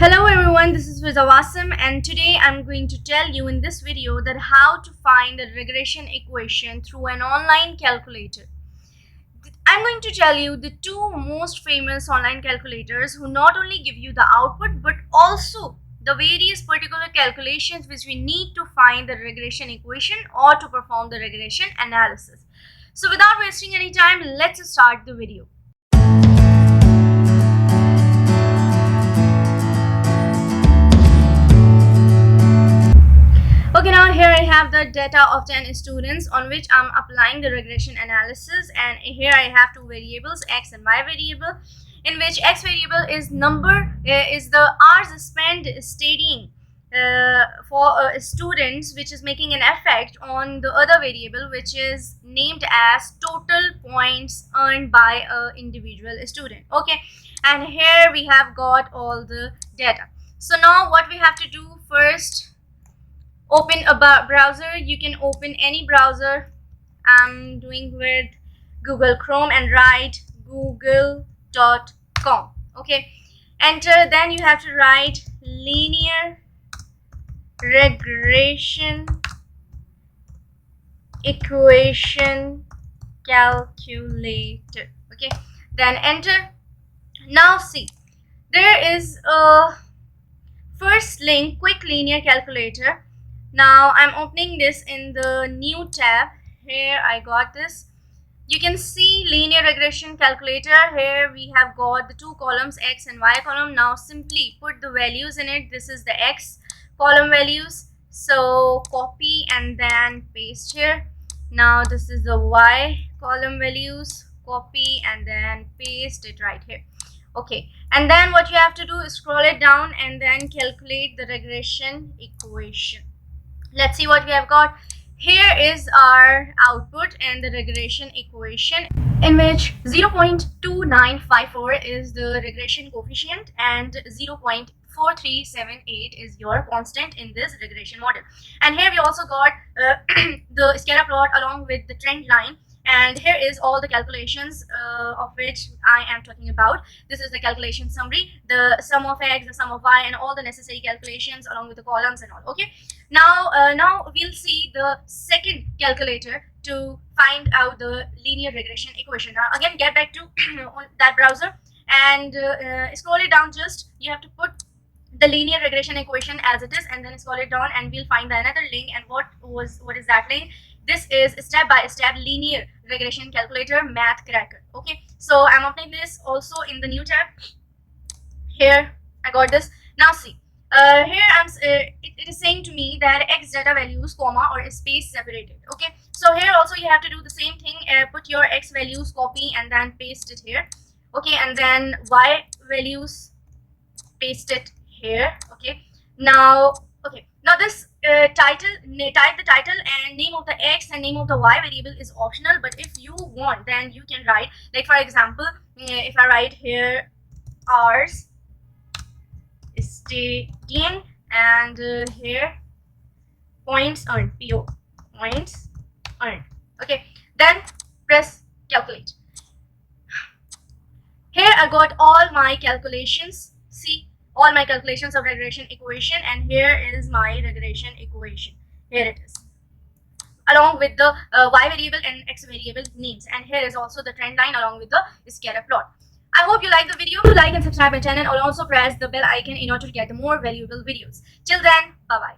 Hello everyone, this is Wasim, and today I'm going to tell you in this video that how to find the regression equation through an online calculator. I'm going to tell you the two most famous online calculators who not only give you the output but also the various particular calculations which we need to find the regression equation or to perform the regression analysis. So without wasting any time, let's start the video. Okay, now here I have the data of 10 students on which I'm applying the regression analysis, and here I have two variables, x and y variable, in which x variable is is the hours spent studying for students, which is making an effect on the other variable which is named as total points earned by a individual student. Okay, and here we have got all the data. So now what we have to do first, open a browser. You can open any browser. I'm doing with Google Chrome and write google.com. Okay, enter. Then you have to write linear regression equation calculator. Okay, then enter. Now see, there is a first link, quick linear calculator. Now I'm opening this in the new tab. Here I got this. You can see linear regression calculator. Here we have got the two columns, x and y column. Now simply put the values in it. This is the x column values, so copy and then paste here. Now this is the y column values, copy and then paste it right here. Okay, and then what you have to do is scroll it down and then calculate the regression equation. Let's see what we have got. Here is our output and the regression equation, in which 0.2954 is the regression coefficient and 0.4378 is your constant in this regression model. And here we also got the scatter plot along with the trend line. And here is all the calculations of which I am talking about. This is the calculation summary, the sum of x, the sum of y, and all the necessary calculations along with the columns and all. Okay, now we'll see the second calculator to find out the linear regression equation. Now again, get back to that browser and scroll it down. Just you have to put the linear regression equation as it is and then scroll it down, and we'll find another link. And what is that link? This is step-by-step linear regression calculator math cracker. Okay, so I'm opening this also in the new tab. Here I got this. Now see, here it is saying to me that x data values comma or space separated. Okay, so here also you have to do the same thing. Put your x values, copy and then paste it here. Okay, and then y values, paste it here. Okay, now this type the title and name of the x and name of the y variable is optional, but if you want, then you can write, like for example, if I write here hours studying and here points earned, PO, points earned. Okay, then press calculate. Here I got all my calculations. See, all my calculations of regression equation, and here is my regression equation. Here it is, along with the y variable and x variable names, and here is also the trend line along with the scatter plot. I hope you like the video. Like and subscribe my channel, and also press the bell icon in order to get the more valuable videos. Till then, bye bye.